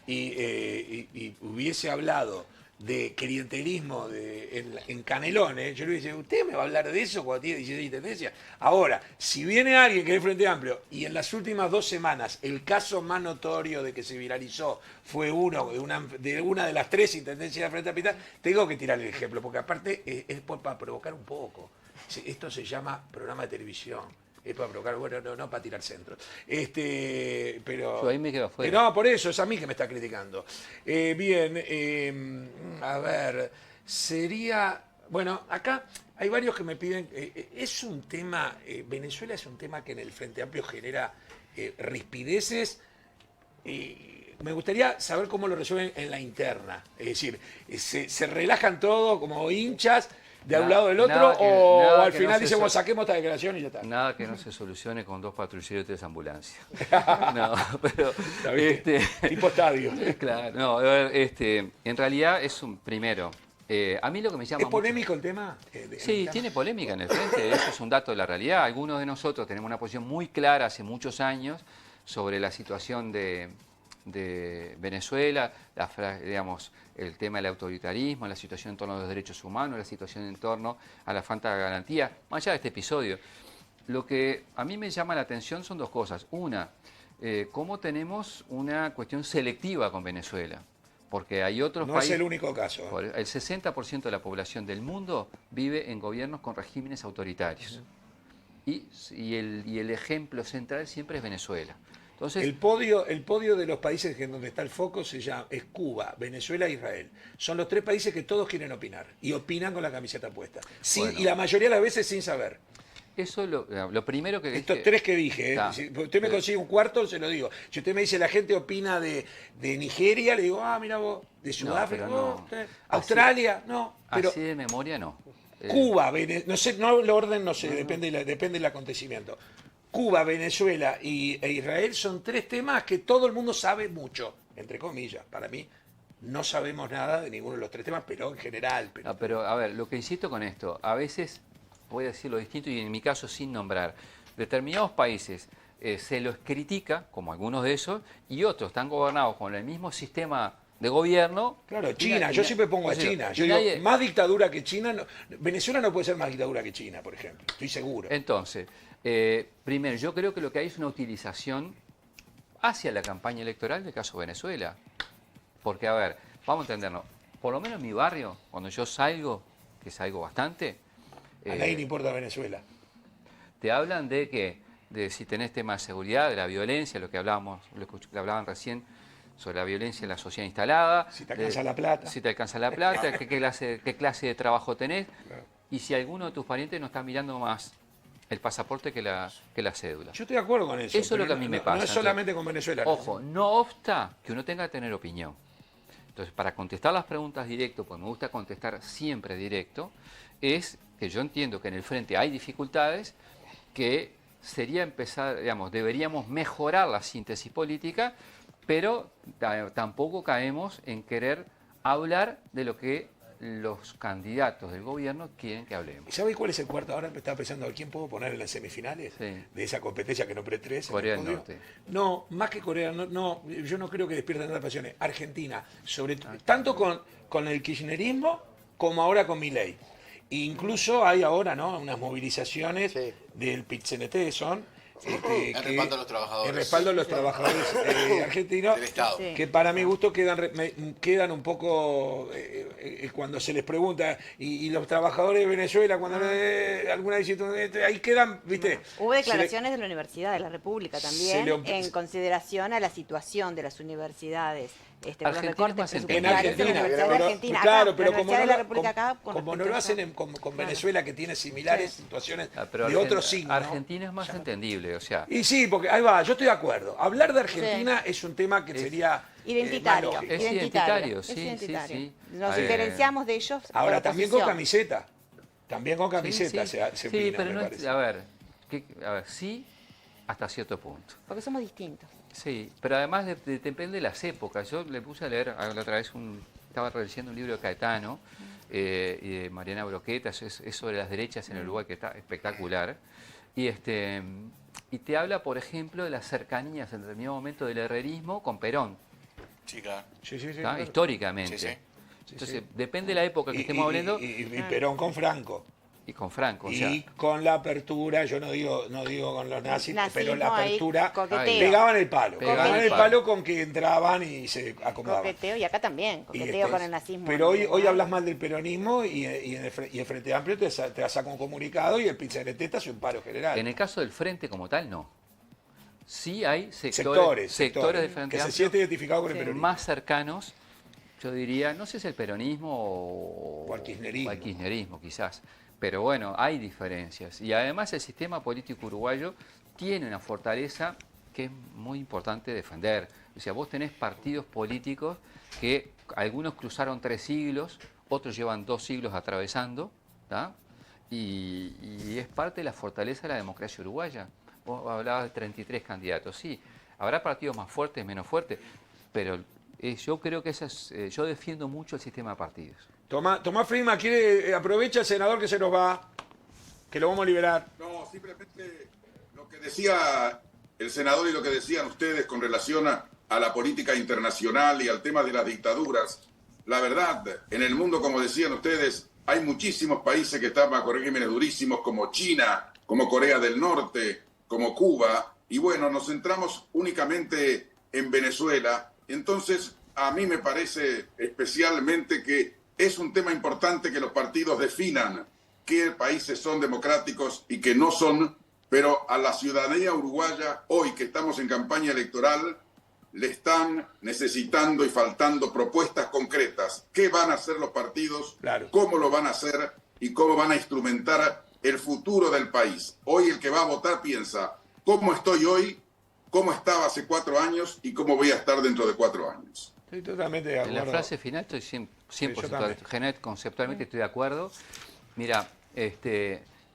y hubiese hablado de clientelismo en Canelones, yo le dije, ¿usted me va a hablar de eso cuando tiene 16 intendencias? Ahora, si viene alguien que es Frente Amplio y en las últimas 2 semanas el caso más notorio de que se viralizó fue uno de una de las 3 intendencias de Frente Amplio, tengo que tirar el ejemplo, porque aparte es para provocar un poco. Esto se llama programa de televisión. Es para provocar, bueno, no para tirar centros. Pero Yo ahí me quedo afuera. no, por eso, es a mí que me está criticando. A ver, sería... Bueno, acá hay varios que me piden... es un tema... Venezuela es un tema que en el Frente Amplio genera rispideces. Me gustaría saber cómo lo resuelven en la interna. Es decir, se relajan todos como hinchas de un lado del otro, o al final dicen, bueno, saquemos esta declaración y ya está. Nada que no se solucione con 2 patrulleros y 3 ambulancias. No, pero... Tipo estadio. Claro, no, a ver, en realidad es un... Primero, a mí lo que me llama... ¿Es polémico el tema? Sí, tiene polémica en el frente, eso es un dato de la realidad. Algunos de nosotros tenemos una posición muy clara hace muchos años sobre la situación de de Venezuela, digamos, el tema del autoritarismo, la situación en torno a los derechos humanos, la situación en torno a la falta de garantía, más allá de este episodio. Lo que a mí me llama la atención son dos cosas. Una, cómo tenemos una cuestión selectiva con Venezuela. Porque hay otros No países... es el único caso. El 60% de la población del mundo vive en gobiernos con regímenes autoritarios. Y el ejemplo central siempre es Venezuela. Entonces, El podio de los países en donde está el foco es Cuba, Venezuela e Israel. Son los 3 países que todos quieren opinar. Y opinan con la camiseta puesta. Sí, Bueno. y la mayoría de las veces sin saber. eso es lo primero que Estos dije. 3 que dije, Está. si usted me consigue un cuarto, se lo digo. Si usted me dice la gente opina de Nigeria, le digo, mira vos, de Sudáfrica, pero no. usted. Australia, no. Pero Así de memoria no. Cuba, no sé, no el orden, no sé, depende del acontecimiento. Cuba, Venezuela e Israel son 3 temas que todo el mundo sabe mucho, entre comillas. Para mí, no sabemos nada de ninguno de los 3 temas, pero en general. Pero a ver, lo que insisto con esto, a veces voy a decir lo distinto y en mi caso sin nombrar. Determinados países se los critica, como algunos de esos, y otros están gobernados con el mismo sistema de gobierno. Claro, China, yo siempre pongo a China. Yo digo, más dictadura que China. Venezuela no puede ser más dictadura que China, por ejemplo. Estoy seguro. Entonces, primero, yo creo que lo que hay es una utilización hacia la campaña electoral del caso Venezuela. Porque, a ver, vamos a entendernos, por lo menos en mi barrio, cuando yo salgo, que salgo bastante, A nadie le importa Venezuela. te hablan de que, de si tenés temas de seguridad, de la violencia, lo que hablábamos, que hablaban recién sobre la violencia en la sociedad instalada. Si te alcanza la plata. Si te alcanza la plata, qué clase de trabajo tenés. Claro. Y si alguno de tus parientes no está mirando más el pasaporte que la cédula. Yo estoy de acuerdo con eso. Eso es lo pero que a mí me pasa. No es solamente con Venezuela. ¿no? Ojo, no obsta que uno tenga que tener opinión. Entonces, para contestar las preguntas directo, pues me gusta contestar siempre directo, es que yo entiendo que en el frente hay dificultades, que sería empezar, digamos, deberíamos mejorar la síntesis política, pero tampoco caemos en querer hablar de lo que los candidatos del gobierno quieren que hablemos. ¿Sabéis cuál es el cuarto? Ahora me estaba pensando, ¿a quién puedo poner en las semifinales? Sí. De esa competencia que nombré 3. Corea del Norte. No, más que Corea, no, yo no creo que despierten tantas pasiones. Argentina, tanto con el kirchnerismo como ahora con Milei. Incluso hay ahora, ¿no?, unas movilizaciones Sí. del PIT-CNT, son... En respaldo a los trabajadores. En respaldo a los trabajadores argentinos, Del Estado. Sí. que para mi gusto quedan un poco, cuando se les pregunta, y los trabajadores de Venezuela, cuando alguna visita, ahí quedan, ¿viste? Hubo declaraciones de la Universidad de la República también se en consideración a la situación de las universidades. Los Argentina recortes más en presupuestarios de la Argentina, Universidad de pero, Argentina. claro, Acá, pero la como Universidad no, de la República acá, con como no respecto lo a hacen eso. con Venezuela, que tiene similares situaciones Pero de otro signo. ¿no? Argentina es más entendible, o sea... Y sí, porque ahí va, yo estoy de acuerdo. Hablar de Argentina es un tema que sería Identitario. más lógico. Es identitario, Es sí, identitario. sí. Nos Eh, diferenciamos de ellos. Ahora, por también con oposición. camiseta. También con camiseta Sí, se sí, opina, pero me no es, parece. a ver, sí, hasta cierto punto. Porque somos distintos. Sí, pero además depende de las épocas. Yo le puse a leer la otra vez, estaba leyendo un libro de Caetano y de Mariana Broqueta, es sobre las derechas en el Uruguay, que está espectacular. Y te habla, por ejemplo, de las cercanías en determinado momento del herrerismo con Perón, Sí, claro. Sí, sí, sí, ¿tá? claro. Históricamente. Sí, sí. Entonces, depende de la época que estemos hablando Y Perón con Franco. y con Franco. O sea, Y con la apertura, yo no digo con los nazis, pero la Nazismo ahí, apertura coqueteo. pegaban el palo. Pegaban Pegaban el el palo. palo con que entraban y se acomodaban. Coqueteo, y acá también, Y coqueteo después- con el nazismo. Pero hoy Uruguay. hablas mal del peronismo y el Frente Amplio te saca un comunicado y el PIT-CNT te hace un paro general. en el caso del Frente como tal, no. Sí hay sectores sectores del Frente que se Amplio sienten identificados con el Sí. peronismo. más cercanos, yo diría, no sé si el peronismo O al kirchnerismo. o al kirchnerismo, quizás. Pero bueno, hay diferencias. Y además el sistema político uruguayo tiene una fortaleza que es muy importante defender. O sea, vos tenés partidos políticos que algunos cruzaron 3 siglos, otros llevan 2 siglos atravesando, ¿tá? Y es parte de la fortaleza de la democracia uruguaya. Vos hablabas de 33 candidatos, sí. Habrá partidos más fuertes, menos fuertes, pero yo creo que yo defiendo mucho el sistema de partidos. Tomás Friedman aprovecha el senador que se nos va, que lo vamos a liberar. No, simplemente lo que decía el senador y lo que decían ustedes con relación a la política internacional y al tema de las dictaduras, la verdad, en el mundo, como decían ustedes, hay muchísimos países que están bajo regímenes durísimos, como China, como Corea del Norte, como Cuba, y bueno, nos centramos únicamente en Venezuela. Entonces, a mí me parece especialmente que es un tema importante que los partidos definan qué países son democráticos y qué no son, pero a la ciudadanía uruguaya, hoy que estamos en campaña electoral, le están necesitando y faltando propuestas concretas. ¿Qué van a hacer los partidos? Claro. ¿Cómo lo van a hacer? ¿Y cómo van a instrumentar el futuro del país? Hoy el que va a votar piensa, ¿cómo estoy hoy? ¿Cómo estaba hace 4 años? ¿Y cómo voy a estar dentro de 4 años? Estoy totalmente de En acuerdo. la frase final estoy 100% también. conceptualmente estoy de acuerdo. Mira,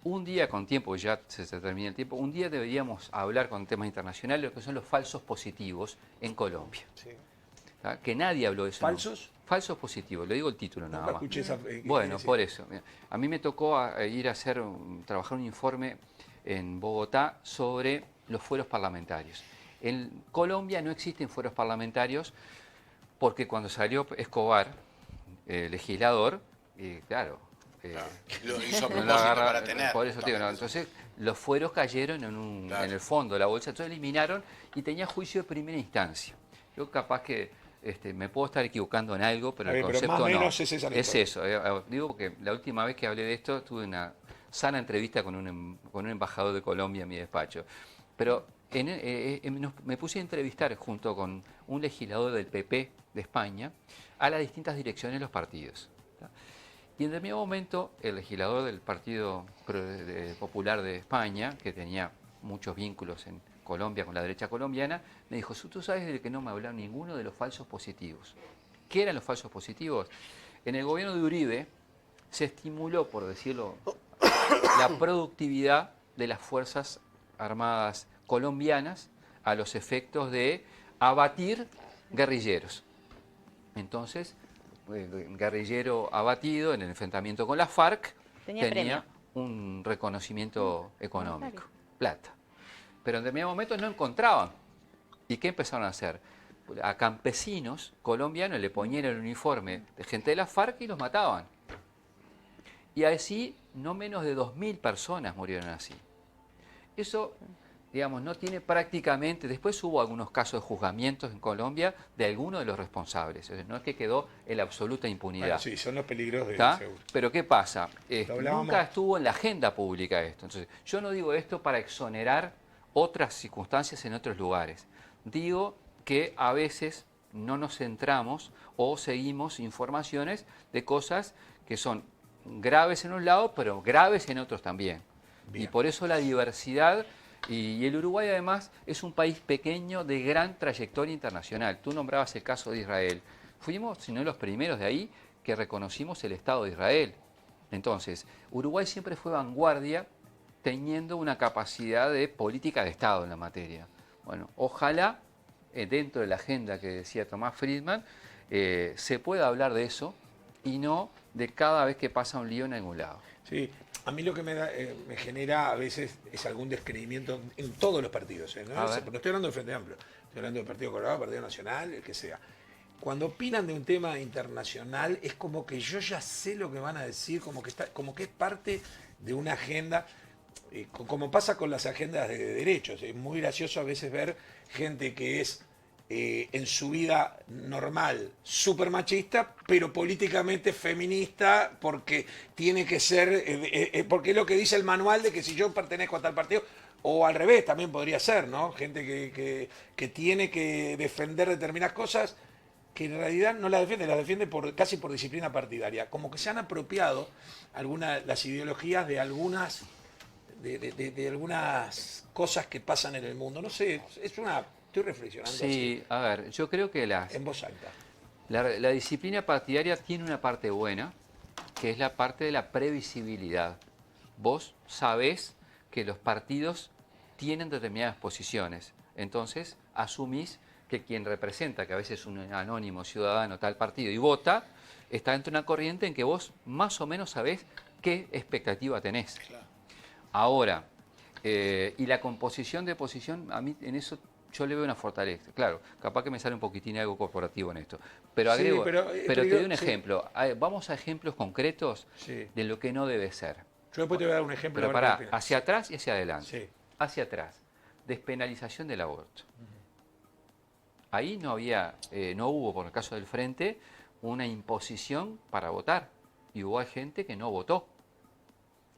un día con tiempo, ya se termina el tiempo, un día deberíamos hablar con temas internacionales, lo que son los falsos positivos en Colombia. Sí. ¿Tá? Que nadie habló de eso. ¿Falsos? ¿No? Falsos positivos, le digo el título nada Nunca más. escuché esa... Bueno, por eso. Mira, a mí me tocó ir a trabajar un informe en Bogotá sobre los fueros parlamentarios. En Colombia no existen fueros parlamentarios porque cuando salió Escobar, legislador, y claro... Lo hizo a no lo propósito agarra- para tener. por eso te digo, no, entonces los fueros cayeron Claro. en el fondo de la bolsa, entonces eliminaron y tenía juicio de primera instancia. Yo capaz que me puedo estar equivocando en algo, pero A el ver, pero concepto más o no. menos es esa la Es historia. eso, digo porque la última vez que hablé de esto tuve una sana entrevista con un embajador de Colombia en mi despacho. Pero me puse a entrevistar junto con un legislador del PP de España a las distintas direcciones de los partidos. ¿Tá? Y en determinado momento, el legislador del Partido Popular de España, que tenía muchos vínculos en Colombia con la derecha colombiana, me dijo, tú sabes de que no me hablaron ninguno de los falsos positivos. ¿Qué eran los falsos positivos? En el gobierno de Uribe se estimuló, por decirlo, la productividad de las Fuerzas Armadas colombianas a los efectos de abatir guerrilleros. Entonces, guerrillero abatido en el enfrentamiento con la FARC Tenía premio. un reconocimiento económico, plata. Pero en determinado momento no encontraban. ¿Y qué empezaron a hacer? A campesinos colombianos le ponían el uniforme de gente de la FARC y los mataban. Y así no menos de 2.000 personas murieron así. Eso, digamos, no tiene prácticamente... Después hubo algunos casos de juzgamientos en Colombia de algunos de los responsables. No es que quedó en la absoluta impunidad. Bueno, sí, son los peligros de ¿Tá? seguro. Pero ¿qué pasa? hablábamos. Nunca estuvo en la agenda pública esto. Entonces, yo no digo esto para exonerar otras circunstancias en otros lugares. Digo que a veces no nos centramos o seguimos informaciones de cosas que son graves en un lado, pero graves en otros también. Bien. Y por eso la diversidad, y el Uruguay además es un país pequeño de gran trayectoria internacional. Tú nombrabas el caso de Israel. Fuimos, si no los primeros de ahí, que reconocimos el Estado de Israel. Entonces, Uruguay siempre fue vanguardia teniendo una capacidad de política de Estado en la materia. Bueno, ojalá, dentro de la agenda que decía Tomás Friedman, se pueda hablar de eso y no de cada vez que pasa un lío en algún lado. Sí, a mí lo que me genera a veces es algún descreimiento en todos los partidos. ¿No? A ver. No estoy hablando del Frente Amplio, estoy hablando del Partido Colorado, Partido Nacional, el que sea. Cuando opinan de un tema internacional es como que yo ya sé lo que van a decir, como que es parte de una agenda, como pasa con las agendas de derechos. Es muy gracioso a veces ver gente que es en su vida normal súper machista, pero políticamente feminista porque tiene que ser, porque es lo que dice el manual de que si yo pertenezco a tal partido, o al revés también podría ser, ¿no? Gente que tiene que defender determinadas cosas que en realidad no las defiende casi por disciplina partidaria. Como que se han apropiado las ideologías de algunas de algunas cosas que pasan en el mundo. No sé, estoy reflexionando Sí, a ver, yo creo que así, en voz alta. la disciplina partidaria tiene una parte buena, que es la parte de la previsibilidad. Vos sabés que los partidos tienen determinadas posiciones, entonces asumís que quien representa, que a veces es un anónimo ciudadano tal partido y vota, está dentro de una corriente en que vos más o menos sabés qué expectativa tenés. Claro. Ahora, y la composición de posición, a mí en eso yo le veo una fortaleza. Claro, capaz que me sale un poquitín algo corporativo en esto. Pero Sí, agrego, pero, pero te doy un sí. ejemplo. Vamos a ejemplos concretos Sí. de lo que no debe ser. Yo después te voy a dar un ejemplo. Pero a ver qué pará, opinas. hacia atrás y hacia adelante. Sí. Hacia atrás, despenalización del aborto. Ahí no había, no hubo, por el caso del Frente, una imposición para votar. Y hubo gente que no votó.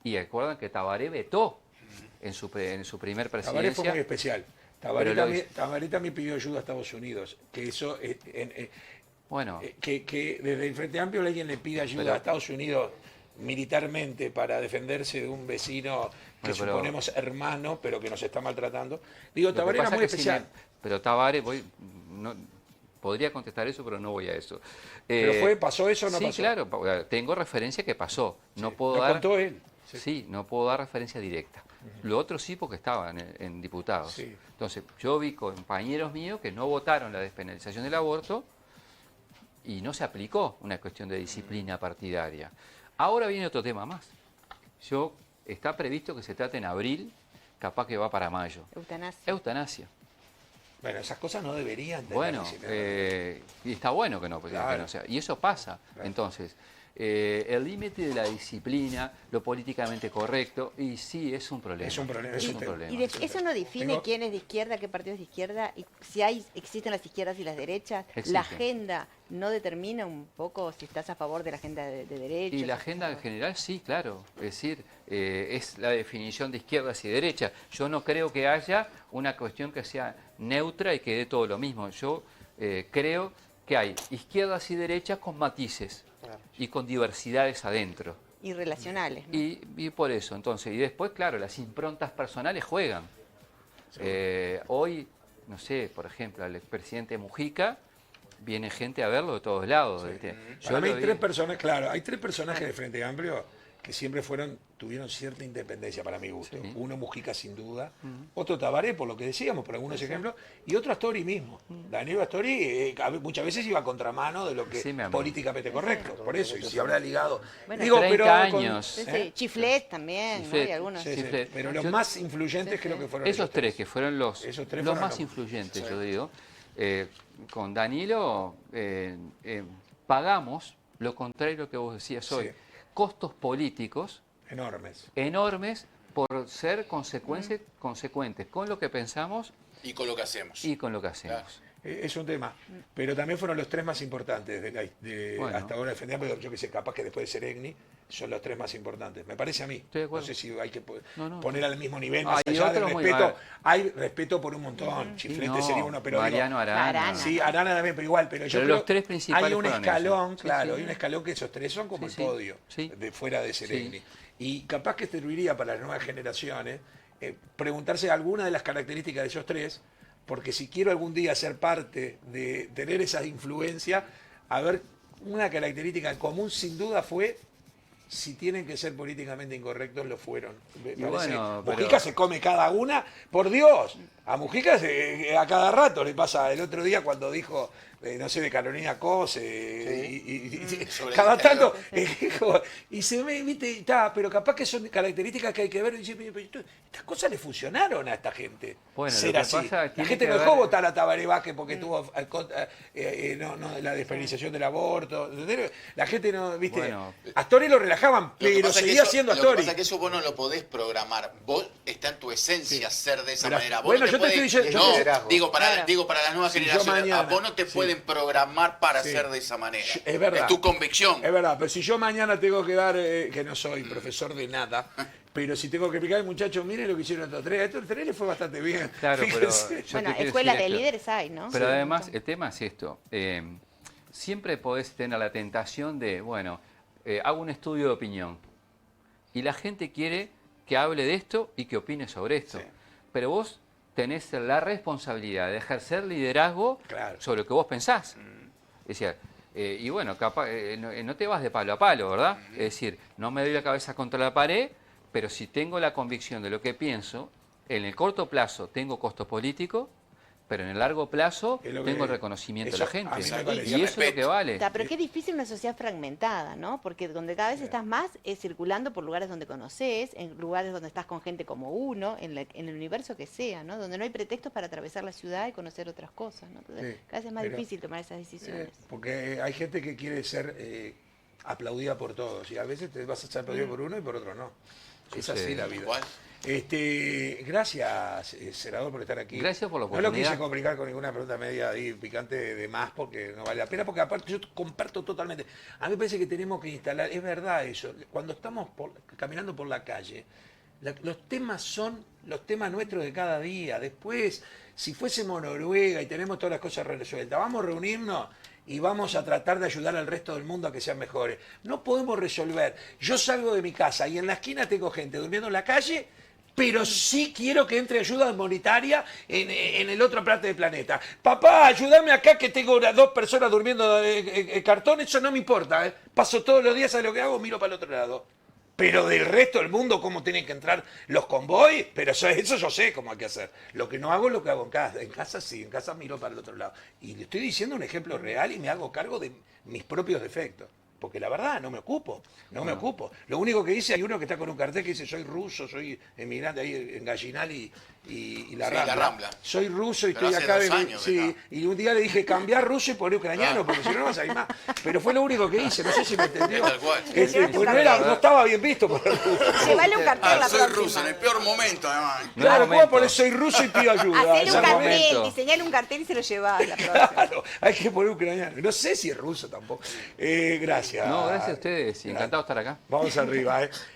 Y recuerdan que Tabaré vetó en su primer Tabaré presidencia. fue muy especial. Tabaré Pero lo también, Tabaré también pidió ayuda a Estados Unidos. Que eso, Bueno, que desde el Frente Amplio alguien le pide ayuda a Estados Unidos militarmente para defenderse de un vecino que Bueno, pero- suponemos hermano, pero que nos está maltratando. Digo, lo que Tabaré era pasa muy es que especial. pero Tabaré, podría contestar eso, pero no voy a eso. Pero pasó eso o no sí, pasó. claro, tengo referencia que pasó. No Sí, puedo lo dar. contó él. Sí, no puedo dar referencia directa. Lo otro sí porque estaba en diputados. Sí. Entonces, yo vi compañeros míos que no votaron la despenalización del aborto y no se aplicó una cuestión de disciplina partidaria. Ahora viene otro tema más. Está previsto que se trate en abril, capaz que va para mayo. Eutanasia. Eutanasia. Bueno, esas cosas no deberían tener Bueno, disciplina. y está bueno que no, Claro. que no sea. Y eso pasa. Claro. Entonces, el límite de la disciplina, lo políticamente correcto, y sí, es un problema. Es un problema, es un tema. problema. Y eso no define Tengo- quién es de izquierda, qué partido es de izquierda, y si existen las izquierdas y las derechas. Existen. La agenda no determina un poco si estás a favor de la agenda de derechos. Y la agenda en general sí, claro. Es decir, es la definición de izquierdas y derechas. Yo no creo que haya una cuestión que sea neutra y que dé todo lo mismo. Yo creo que hay izquierdas y derechas con matices Claro. y con diversidades adentro. Y relacionales. ¿no? Y por eso, entonces, y después, claro, las improntas personales juegan. Hoy, no sé, por ejemplo, al expresidente Mujica, viene gente a verlo de todos lados. ¿viste? Para mí lo hay vi- tres personas, claro, hay tres personajes del Frente Amplio que siempre tuvieron cierta independencia para mi gusto. Sí. Uno Mujica sin duda, otro Tabaré, por lo que decíamos, por algunos ejemplos, y otro Astori mismo. Daniel Astori muchas veces iba a contramano de lo que Sí, mi amor. políticamente correcto, por eso, y si habrá ligado. Bueno, 30 con- años. Sí, sí. ¿eh? Chiflet también, ¿no? Chiflet. Y algunos. Sí, sí, Chiflet. pero los Yo- más influyentes creo que fueron Esos tres que fueron los Esos tres los fueron más los- influyentes, sí. yo digo. Con Danilo pagamos lo contrario que vos decías hoy. Sí. Costos políticos enormes. enormes por ser consecuentes con lo que pensamos Y con lo que hacemos. y con lo que hacemos. Es un tema, pero también fueron los tres más importantes Bueno. hasta ahora del Frente Amplio. Yo que sé, capaz que después de Seregni son los tres más importantes. Me parece a mí. Estoy de acuerdo. No sé si hay que No, poner al mismo nivel, más Hay allá del otros muy respeto. mal. Hay respeto por un montón. Sí, Chiflete no, sería uno, pero digo, Mariano Arana. Arana. sí, Arana también, pero igual. Pero yo Pero creo los tres principales hay un fueron escalón, esos. Sí, claro, sí. hay un escalón que esos tres son como Sí, el sí. podio, Sí. de fuera de Seregni. Sí. Y capaz que serviría para las nuevas generaciones preguntarse alguna de las características de esos tres, porque si quiero algún día ser parte de tener esa influencia, a ver, una característica en común sin duda fue, si tienen que ser políticamente incorrectos, lo fueron. Me parece, bueno, pero- Mujica se come cada una, por Dios, a Mujica a cada rato le pasa, el otro día cuando dijo, no sé, de Carolina Cos, Sobre cada el tanto, dijo, y se ve, viste, pero capaz que son características que hay que ver, y dice, pero estas cosas le funcionaron a esta gente. Bueno, ser lo que así. pasa La tiene gente que no dejó ver- votar a Tabaré Vázquez porque tuvo la despenalización del aborto. ¿Entendés? La gente no, viste, Bueno. Astori lo relajaban, Lo que pero pasa es que seguía eso- siendo Lo que Astori. pasa es que eso vos no lo podés programar. Vos está en tu esencia ser de esa Pero, manera. Vos bueno, no yo te estoy diciendo- yo no, te- Liderazgo. digo para, Claro. digo para las nuevas Si yo generaciones. mañana- a vos no te sí. pueden programar para Sí. ser de esa manera. Es verdad. Es tu convicción. Es verdad, pero si yo mañana tengo que dar, que no soy profesor de nada, pero si tengo que explicar, muchachos, miren lo que hicieron estos tres. A estos tres les fue bastante bien. Claro, pero Fíjense. yo Bueno, te quiero escuelas decir de esto. líderes hay, ¿no? Pero Sí, además, un el tema es esto. Siempre podés tener la tentación de, bueno, hago un estudio de opinión. Y la gente quiere que hable de esto y que opine sobre esto. Sí. Pero vos tenés la responsabilidad de ejercer liderazgo Claro. sobre lo que vos pensás. Es decir, y bueno, capaz, no te vas de palo a palo, ¿verdad? Es decir, no me doy la cabeza contra la pared, pero si tengo la convicción de lo que pienso, en el corto plazo tengo costo político, pero en el largo plazo Es lo que- tengo el reconocimiento de la eso a gente. mí me Y parece. eso es lo que vale. Está, pero qué difícil una sociedad fragmentada, ¿no? Porque donde cada vez estás más es circulando por lugares donde conoces, en lugares donde estás con gente como uno, en el universo que sea, ¿no? Donde no hay pretextos para atravesar la ciudad y conocer otras cosas, ¿no? Entonces, Sí, cada vez es más pero- difícil tomar esas decisiones. Porque hay gente que quiere ser aplaudida por todos y a veces te vas a ser aplaudido por uno y por otro no. Es así Sucede. la vida. Igual. Gracias, senador, por estar aquí. Gracias por la No lo quise oportunidad. complicar con ninguna pregunta media ahí picante de más porque no vale la pena, porque aparte yo comparto totalmente. A mí me parece que tenemos que instalar, es verdad eso, cuando estamos caminando por la calle, los temas son los temas nuestros de cada día. Después, si fuésemos Noruega y tenemos todas las cosas resueltas, vamos a reunirnos y vamos a tratar de ayudar al resto del mundo a que sean mejores. No podemos resolver. Yo salgo de mi casa y en la esquina tengo gente durmiendo en la calle, pero sí quiero que entre ayuda monetaria en el otro parte del planeta. Papá, ayúdame acá que tengo 2 personas durmiendo en cartón, eso no me importa. Paso todos los días, ¿sabes lo que hago? Miro para el otro lado. Pero del resto del mundo, cómo tienen que entrar los convoys, pero eso yo sé cómo hay que hacer. Lo que no hago es lo que hago en casa. En casa sí, en casa miro para el otro lado. Y le estoy diciendo un ejemplo real y me hago cargo de mis propios defectos. Porque la verdad, no me ocupo. Lo único que dice, hay uno que está con un cartel que dice, soy ruso, soy emigrante ahí en Gallinal y la, Sí, Rambla. la Rambla. Soy ruso y Pero estoy hace acá. 2 años que Sí, está. y un día le dije, cambiar ruso y poner ucraniano, porque si no, no vas a ir más. Pero fue lo único que hice, no sé si me entendió. Tal cual. Pues no estaba bien visto por el ruso. Llevale un cartel la soy próxima. ruso, en el peor momento, además. No Claro, es ¿cómo momento. poner soy ruso y pido ayuda? Hacerle Es un el cartel, momento. diseñarle un cartel y se lo llevás la próxima. Claro, hay que poner ucraniano. No sé si es ruso tampoco. Gracias. No, gracias a ustedes. Encantado de estar acá. Vamos arriba,